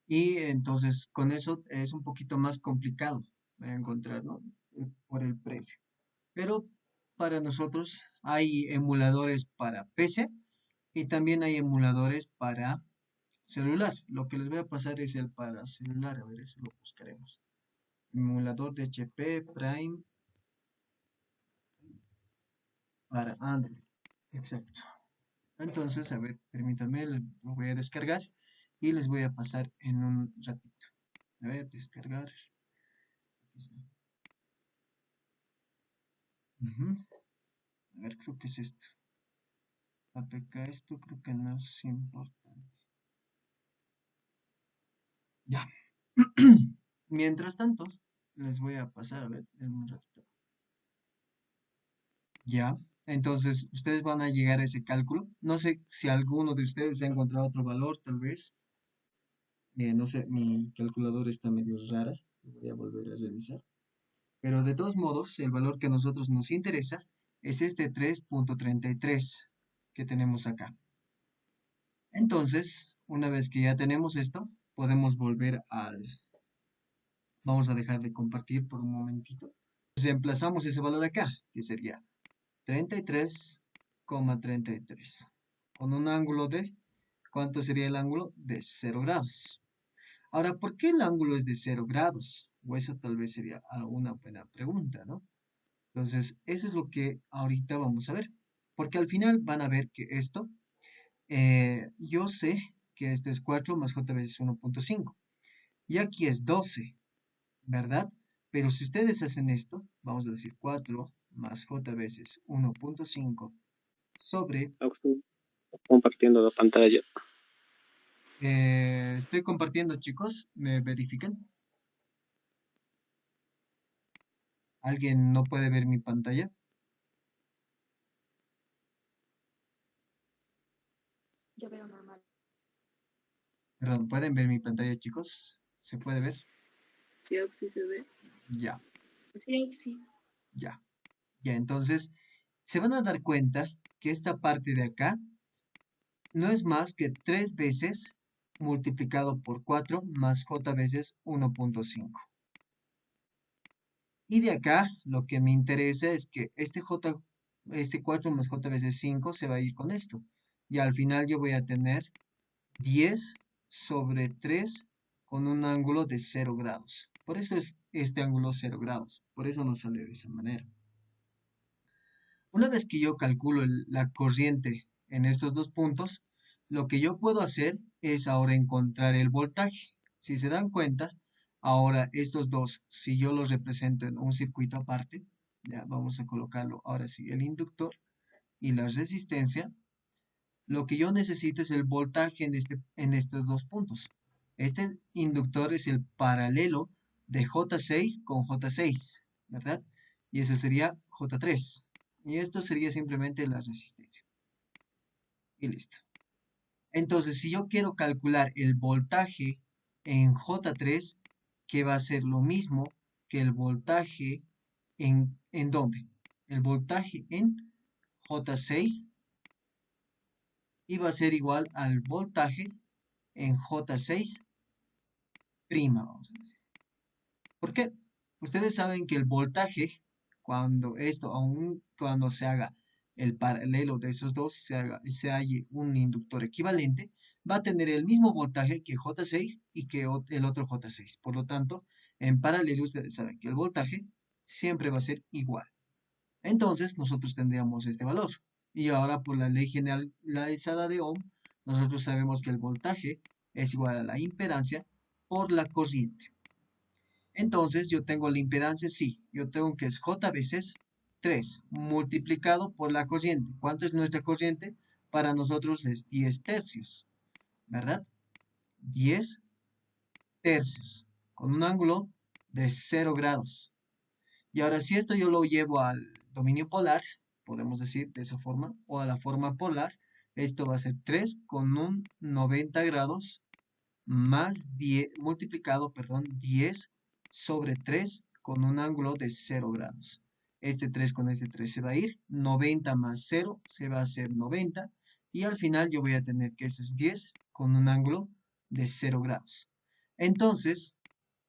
y entonces con eso es un poquito más complicado encontrar, ¿no? Por el precio. Pero para nosotros hay emuladores para PC y también hay emuladores para celular. Lo que les voy a pasar es el para celular, a ver, eso lo buscaremos. Emulador de HP Prime para Android. Exacto. Entonces, a ver, permítanme, lo voy a descargar y les voy a pasar en un ratito. A ver, descargar. Aquí está. Ujú. A ver, creo que es esto. APK, esto creo que no es importante. Ya. Mientras tanto, les voy a pasar, a ver, en un ratito. Ya. Entonces, ustedes van a llegar a ese cálculo. No sé si alguno de ustedes ha encontrado otro valor, tal vez. No sé, mi calculadora está medio rara. Voy a volver a revisar. Pero de todos modos, el valor que a nosotros nos interesa es este 3.33 que tenemos acá. Entonces, una vez que ya tenemos esto, podemos volver al... Vamos a dejar de compartir por un momentito. Reemplazamos ese valor acá, que sería 33,33. Con un ángulo de... ¿Cuánto sería el ángulo? De 0 grados. Ahora, ¿por qué el ángulo es de 0 grados? O eso tal vez sería una buena pregunta, ¿no? Entonces, eso es lo que ahorita vamos a ver. Porque al final van a ver que esto, yo sé que este es 4 más j veces 1.5. Y aquí es 12, ¿verdad? Pero si ustedes hacen esto, vamos a decir 4 más j veces 1.5 sobre...
Estoy compartiendo la pantalla.
Estoy compartiendo, chicos. ¿Me verifican? ¿Alguien no puede ver mi pantalla?
Yo veo normal.
Perdón, ¿pueden ver mi pantalla, chicos? ¿Se puede ver?
Sí, Oxy se ve.
Ya,
Sí, Oxy.
ya, ya. Entonces, se van a dar cuenta que esta parte de acá no es más que 3 veces multiplicado por 4 más j veces 1.5. Y de acá lo que me interesa es que este 4 más j veces 5 se va a ir con esto. Y al final yo voy a tener 10 sobre 3 con un ángulo de 0 grados. Por eso es este ángulo 0 grados. Por eso nos sale de esa manera. Una vez que yo calculo la corriente en estos dos puntos, lo que yo puedo hacer es ahora encontrar el voltaje. Si se dan cuenta, ahora estos dos, si yo los represento en un circuito aparte, ya vamos a colocarlo ahora sí, el inductor y la resistencia, lo que yo necesito es el voltaje en estos dos puntos. Este inductor es el paralelo de J6 con J6, ¿verdad? Y eso sería J3. Y esto sería simplemente la resistencia. Y listo. Entonces, si yo quiero calcular el voltaje en J3, que va a ser lo mismo que el voltaje ¿en dónde? el voltaje en J6 iba a ser igual al voltaje en J6 prima, vamos a decir. ¿Por qué? Ustedes saben que el voltaje, cuando se haga el paralelo de esos dos, se halle un inductor equivalente, va a tener el mismo voltaje que J6 y que el otro J6. Por lo tanto, en paralelo ustedes saben que el voltaje siempre va a ser igual. Entonces, nosotros tendríamos este valor. Y ahora, por la ley generalizada de Ohm, nosotros sabemos que el voltaje es igual a la impedancia por la corriente. Entonces, yo tengo la impedancia, sí, yo tengo que es J veces 3 multiplicado por la corriente. ¿Cuánto es nuestra corriente? Para nosotros es 10 tercios, ¿verdad? 10 tercios, con un ángulo de 0 grados. Y ahora, si esto yo lo llevo al dominio polar, podemos decir de esa forma, o a la forma polar, esto va a ser 3 con un 90 grados más 10, multiplicado, perdón, 10 sobre 3 con un ángulo de 0 grados. Este 3 con este 3 se va a ir, 90 más 0 se va a hacer 90, y al final yo voy a tener que eso es 10 con un ángulo de 0 grados. Entonces,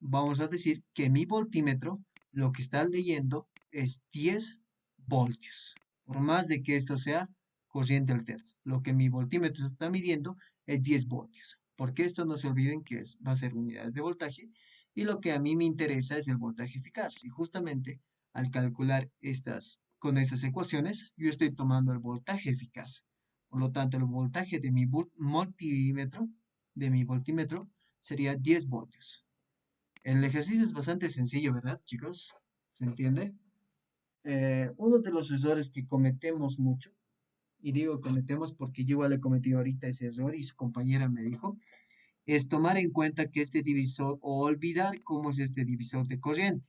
vamos a decir que mi voltímetro lo que está leyendo es 10 voltios. Por más de que esto sea corriente alterna, lo que mi voltímetro está midiendo es 10 voltios. Porque esto no se olviden que va a ser unidades de voltaje y lo que a mí me interesa es el voltaje eficaz. Y justamente al calcular con estas ecuaciones, yo estoy tomando el voltaje eficaz. Por lo tanto, el voltaje de mi voltímetro sería 10 voltios. El ejercicio es bastante sencillo, ¿verdad, chicos? ¿Se entiende? Uno de los errores que cometemos mucho, y digo cometemos porque yo igual he cometido ahorita ese error y su compañera me dijo, es tomar en cuenta que este divisor, o olvidar cómo es este divisor de corriente.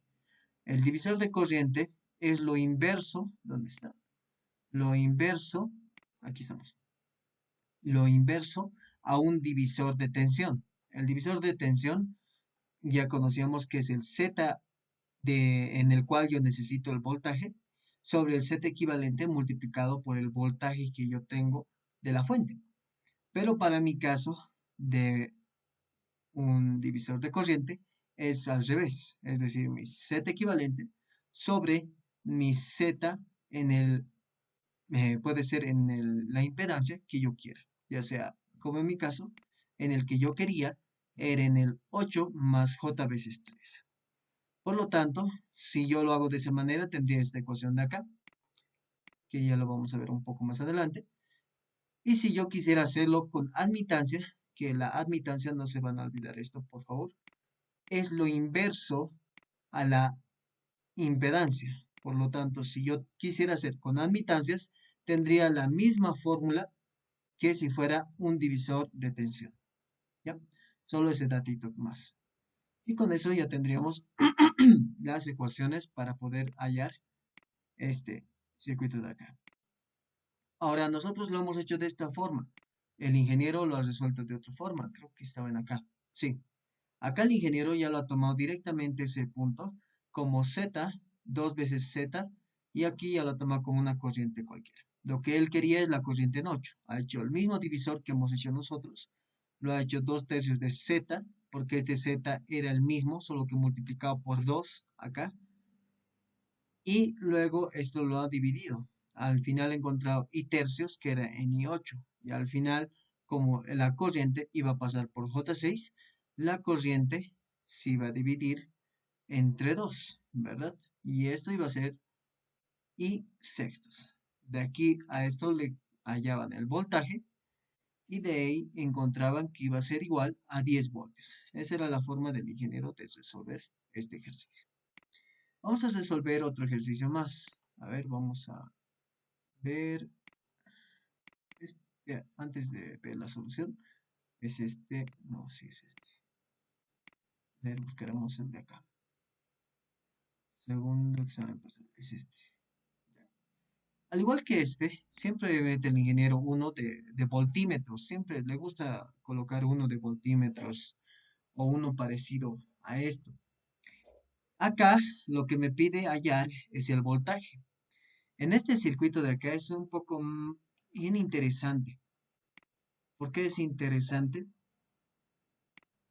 El divisor de corriente es lo inverso, ¿dónde está? Lo inverso, aquí estamos, lo inverso a un divisor de tensión. El divisor de tensión ya conocíamos que es el Z en el cual yo necesito el voltaje sobre el Z equivalente multiplicado por el voltaje que yo tengo de la fuente. Pero para mi caso de un divisor de corriente es al revés, es decir, mi Z equivalente sobre mi Z puede ser en la impedancia que yo quiera, ya sea, como en mi caso, en el que yo quería, era en el 8 más J veces 3. Por lo tanto, si yo lo hago de esa manera, tendría esta ecuación de acá, que ya lo vamos a ver un poco más adelante. Y si yo quisiera hacerlo con admitancia, que la admitancia, no se van a olvidar esto, por favor, es lo inverso a la impedancia. Por lo tanto, si yo quisiera hacer con admitancias, tendría la misma fórmula que si fuera un divisor de tensión. ¿Ya? Solo ese datito más. Y con eso ya tendríamos las ecuaciones para poder hallar este circuito de acá. Ahora, nosotros lo hemos hecho de esta forma. El ingeniero lo ha resuelto de otra forma. Creo que estaba en acá. Sí. Acá el ingeniero ya lo ha tomado directamente ese punto como Z, 2 veces Z, y aquí ya lo toma como una corriente cualquiera. Lo que él quería es la corriente en 8. Ha hecho el mismo divisor que hemos hecho nosotros. Lo ha hecho 2 tercios de Z, porque este Z era el mismo, solo que multiplicado por 2 acá. Y luego esto lo ha dividido. Al final he encontrado I tercios, que era en I8. Y al final, como la corriente iba a pasar por J6, la corriente se iba a dividir entre 2, ¿verdad? Y esto iba a ser I sextos. De aquí a esto le hallaban el voltaje y de ahí encontraban que iba a ser igual a 10 voltios. Esa era la forma del ingeniero de resolver este ejercicio. Vamos a resolver otro ejercicio más. A ver, vamos a ver. Antes de ver la solución, es este. No, sí es este. A ver, buscaremos el de acá. Segundo examen, es este. Al igual que este, siempre mete el ingeniero uno de voltímetros. Siempre le gusta colocar uno de voltímetros o uno parecido a esto. Acá lo que me pide hallar es el voltaje. En este circuito de acá es un poco bien interesante. ¿Por qué es interesante?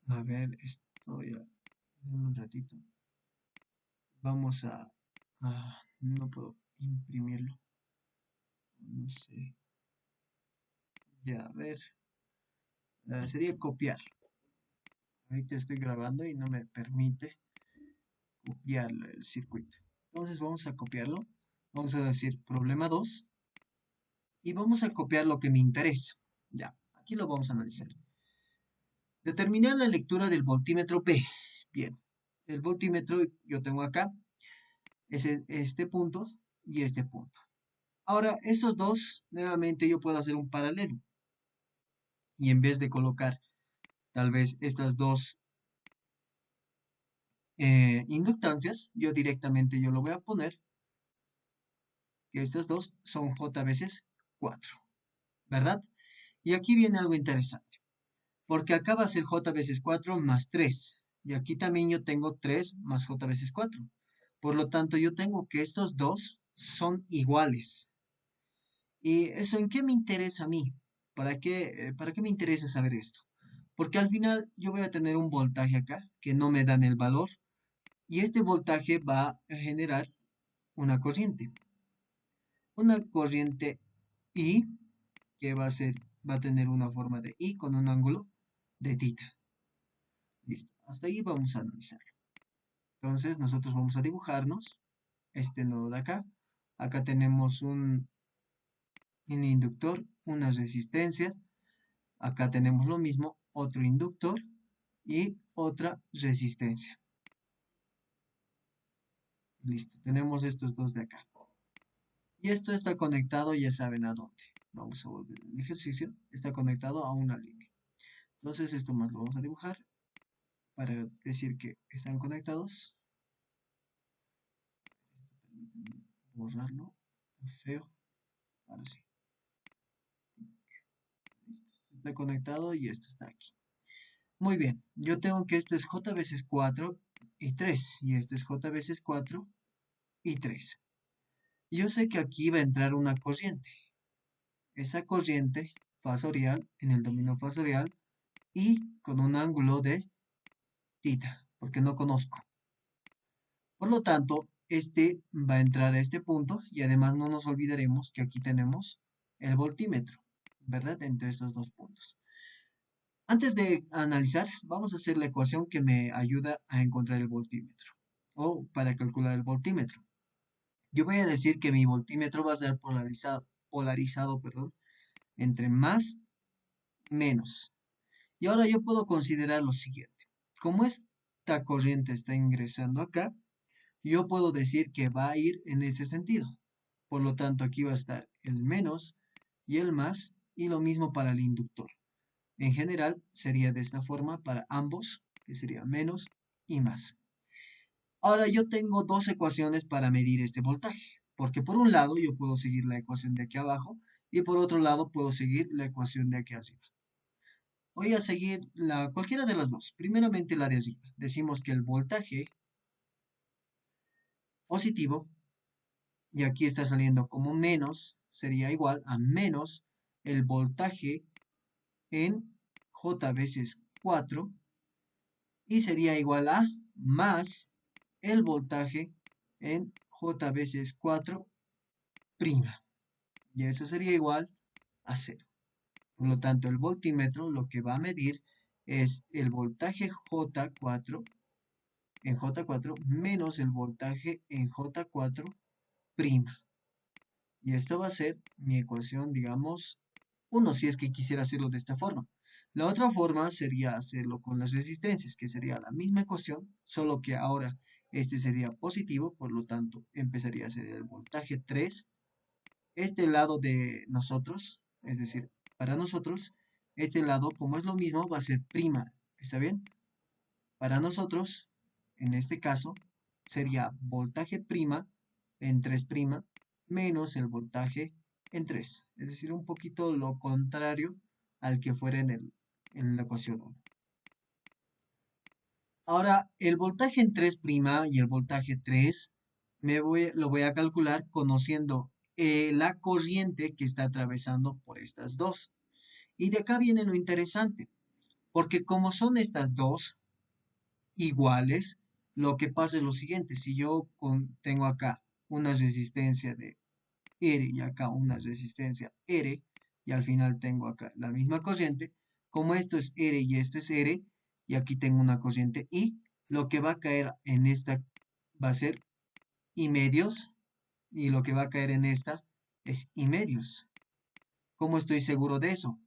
A ver, estoy un ratito. Vamos no puedo imprimirlo. No sé. Ya, a ver. Sería copiar. Ahorita estoy grabando y no me permite copiar el circuito. Entonces vamos a copiarlo. Vamos a decir problema 2 y vamos a copiar lo que me interesa. Ya, aquí lo vamos a analizar. Determinar la lectura del voltímetro B. Bien, el voltímetro yo tengo acá, es este punto y este punto. Ahora, esos dos, nuevamente yo puedo hacer un paralelo. Y en vez de colocar tal vez estas dos inductancias, yo directamente yo lo voy a poner que estas dos son J veces 4, ¿verdad? Y aquí viene algo interesante, porque acá va a ser J veces 4 más 3, y aquí también yo tengo 3 más J veces 4. Por lo tanto, yo tengo que estos dos son iguales. ¿Y eso en qué me interesa a mí? Para qué me interesa saber esto? Porque al final yo voy a tener un voltaje acá que no me dan el valor, y este voltaje va a generar una corriente. Una corriente I que va a tener una forma de I con un ángulo de tita. Listo, hasta ahí vamos a analizarlo. Entonces nosotros vamos a dibujarnos este nodo de acá. Acá tenemos un inductor, una resistencia. Acá tenemos lo mismo, otro inductor y otra resistencia. Listo, tenemos estos dos de acá. Y esto está conectado, ya saben a dónde. Vamos a volver al ejercicio. Está conectado a una línea. Entonces esto más lo vamos a dibujar para decir que están conectados. Borrarlo. Feo. Ahora sí. Listo. Está conectado y esto está aquí. Muy bien. Yo tengo que esto es J veces 4 y 3. Y esto es J veces 4 y 3. Yo sé que aquí va a entrar una corriente. Esa corriente fasorial en el dominio fasorial y con un ángulo de tita, porque no conozco. Por lo tanto, este va a entrar a este punto y además no nos olvidaremos que aquí tenemos el voltímetro, ¿verdad? Entre estos dos puntos. Antes de analizar, vamos a hacer la ecuación que me ayuda a encontrar el voltímetro o para calcular el voltímetro. Yo voy a decir que mi voltímetro va a ser polarizado, perdón, entre más, menos. Y ahora yo puedo considerar lo siguiente. Como esta corriente está ingresando acá, yo puedo decir que va a ir en ese sentido. Por lo tanto, aquí va a estar el menos y el más, y lo mismo para el inductor. En general, sería de esta forma para ambos, que sería menos y más. Ahora yo tengo dos ecuaciones para medir este voltaje, porque por un lado yo puedo seguir la ecuación de aquí abajo y por otro lado puedo seguir la ecuación de aquí arriba. Voy a seguir cualquiera de las dos. Primeramente la de arriba. Decimos que el voltaje positivo, y aquí está saliendo como menos, sería igual a menos el voltaje en J veces 4 y sería igual a más el voltaje en J veces 4 prima. Y eso sería igual a 0. Por lo tanto, el voltímetro lo que va a medir es el voltaje J4 en J4 menos el voltaje en J4 prima. Y esto va a ser mi ecuación, digamos, 1, si es que quisiera hacerlo de esta forma. La otra forma sería hacerlo con las resistencias, que sería la misma ecuación, solo que ahora este sería positivo, por lo tanto empezaría a ser el voltaje 3. Este lado de nosotros, es decir, para nosotros, este lado, como es lo mismo, va a ser prima. ¿Está bien? Para nosotros, en este caso, sería voltaje prima en 3 prima menos el voltaje en 3. Es decir, un poquito lo contrario al que fuera en la ecuación 1. Ahora, el voltaje en 3' y el voltaje 3 lo voy a calcular conociendo la corriente que está atravesando por estas dos. Y de acá viene lo interesante, porque como son estas dos iguales, lo que pasa es lo siguiente, si yo tengo acá una resistencia de R y acá una resistencia R, y al final tengo acá la misma corriente, como esto es R y esto es R, y aquí tengo una corriente I, lo que va a caer en esta va a ser I medios, y lo que va a caer en esta es I medios. ¿Cómo estoy seguro de eso?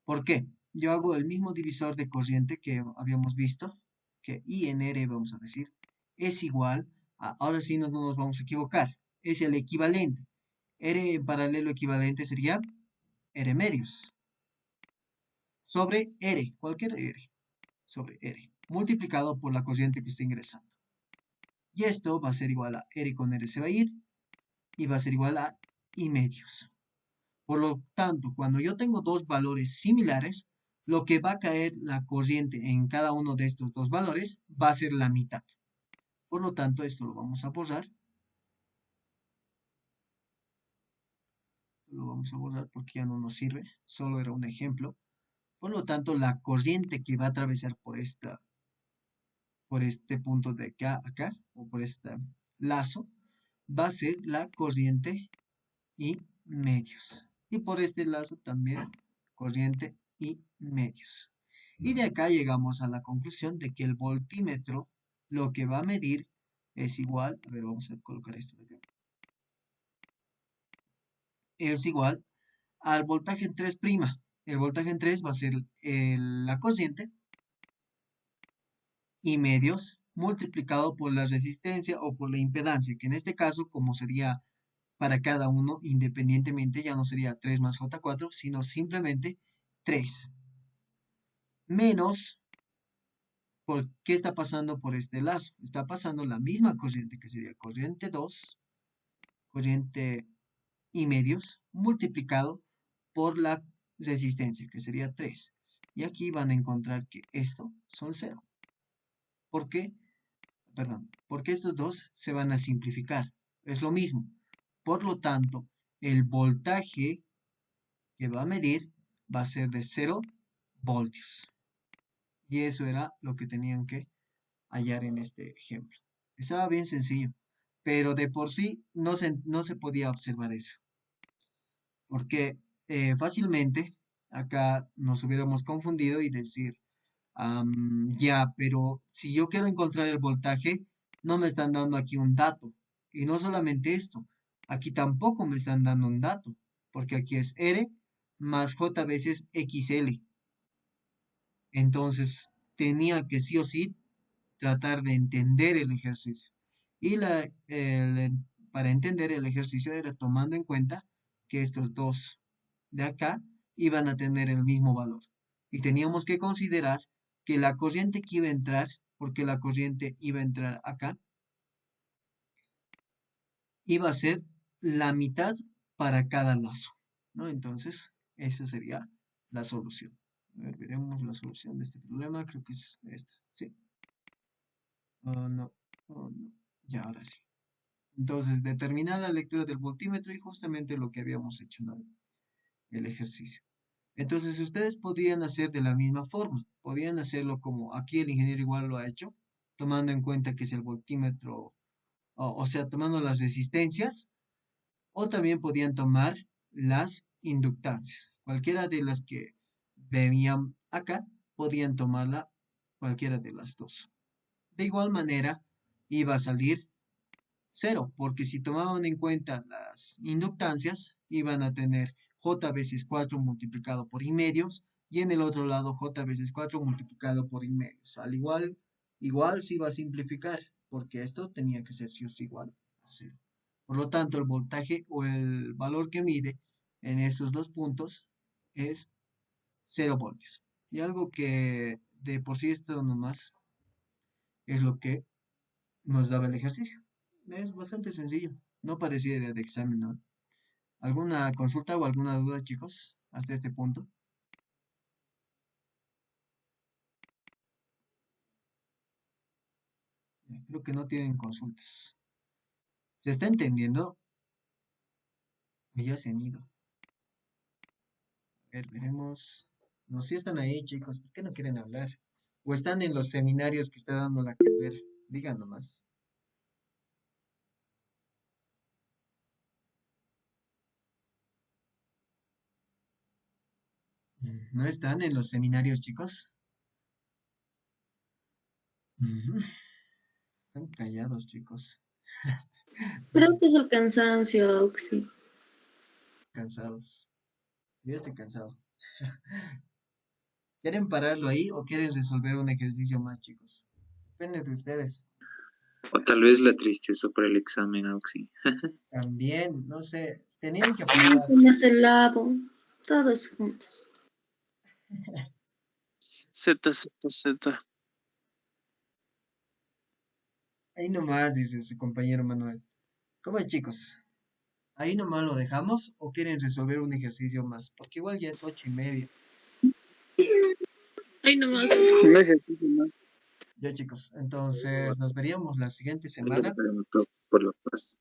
¿Por qué? Yo hago el mismo divisor de corriente que habíamos visto, que I en R, vamos a decir, es igual a, ahora sí no nos vamos a equivocar, es el equivalente. R en paralelo equivalente sería R medios sobre R, cualquier R, sobre R, multiplicado por la corriente que está ingresando. Y esto va a ser igual a R con R se va a ir, y va a ser igual a I medios. Por lo tanto, cuando yo tengo dos valores similares, lo que va a caer la corriente en cada uno de estos dos valores va a ser la mitad. Por lo tanto, esto lo vamos a borrar. Lo vamos a borrar porque ya no nos sirve. Solo era un ejemplo. Por lo tanto, la corriente que va a atravesar por este punto de acá, o por este lazo, va a ser la corriente y medios. Y por este lazo también corriente y medios. Y de acá llegamos a la conclusión de que el voltímetro lo que va a medir es igual, a ver, vamos a colocar esto de acá, es igual al voltaje en 3'. El voltaje en 3 va a ser la corriente y medios multiplicado por la resistencia o por la impedancia, que en este caso, como sería para cada uno independientemente, ya no sería 3 más J4, sino simplemente 3. Menos, ¿por qué está pasando por este lazo? Está pasando la misma corriente, que sería corriente 2, corriente y medios, multiplicado por la resistencia, que sería 3. Y aquí van a encontrar que esto son 0. ¿Por qué? Perdón, porque estos dos se van a simplificar. Es lo mismo. Por lo tanto, el voltaje que va a medir va a ser de 0 voltios. Y eso era lo que tenían que hallar en este ejemplo. Estaba bien sencillo, pero de por sí no se podía observar eso. Porque fácilmente acá nos hubiéramos confundido y decir, ya, pero si yo quiero encontrar el voltaje, no me están dando aquí un dato. Y no solamente esto, aquí tampoco me están dando un dato, porque aquí es R más J veces XL. Entonces tenía que sí o sí tratar de entender el ejercicio. Y para entender el ejercicio era tomando en cuenta que estos dos de acá iban a tener el mismo valor. Y teníamos que considerar que la corriente que iba a entrar, porque la corriente iba a entrar acá, iba a ser la mitad para cada lazo, ¿no? Entonces, esa sería la solución. A ver, veremos la solución de este problema. Creo que es esta, ¿sí? Oh, no, oh, no. Ya, ahora sí. Entonces, determinar la lectura del voltímetro y justamente lo que habíamos hecho, ¿no? El ejercicio. Entonces, ustedes podrían hacer de la misma forma. Podrían hacerlo como aquí el ingeniero igual lo ha hecho, tomando en cuenta que es el voltímetro, o sea, tomando las resistencias, o también podían tomar las inductancias. Cualquiera de las que veían acá, podían tomarla cualquiera de las dos. De igual manera, iba a salir 0, porque si tomaban en cuenta las inductancias, iban a tener J veces 4 multiplicado por I medios, y en el otro lado J veces 4 multiplicado por I medios. Al igual se iba a simplificar, porque esto tenía que ser sí o sí igual a 0. Por lo tanto, el voltaje o el valor que mide en esos dos puntos es 0 voltios. Y algo que de por sí esto nomás es lo que nos daba el ejercicio. Es bastante sencillo. No pareciera de examen, ¿no? ¿Alguna consulta o alguna duda, chicos, hasta este punto? Creo que no tienen consultas. ¿Se está entendiendo? Ya se han ido. A ver, veremos. No, si están ahí, chicos. ¿Por qué no quieren hablar? O están en los seminarios que está dando la carrera. Digan nomás. ¿No están en los seminarios, chicos? Ujú. Están callados, chicos.
Creo que es el cansancio, Oxy.
Cansados. Yo estoy cansado. ¿Quieren pararlo ahí o quieren resolver un ejercicio más, chicos? Depende de ustedes.
O tal vez la tristeza por el examen, Auxi.
También, no sé, tenían que
Ay,
aplicar.
se me hace el labo. Todos juntos.
Z, Z, Z.
Ahí nomás, dice su compañero Manuel. ¿Cómo es, chicos? ¿Ahí nomás lo dejamos o quieren resolver un ejercicio más? Porque igual ya es 8:30.
Ay, nomás.
Un ejercicio más.
Ya, chicos, entonces nos veríamos la siguiente semana.
Por la paz.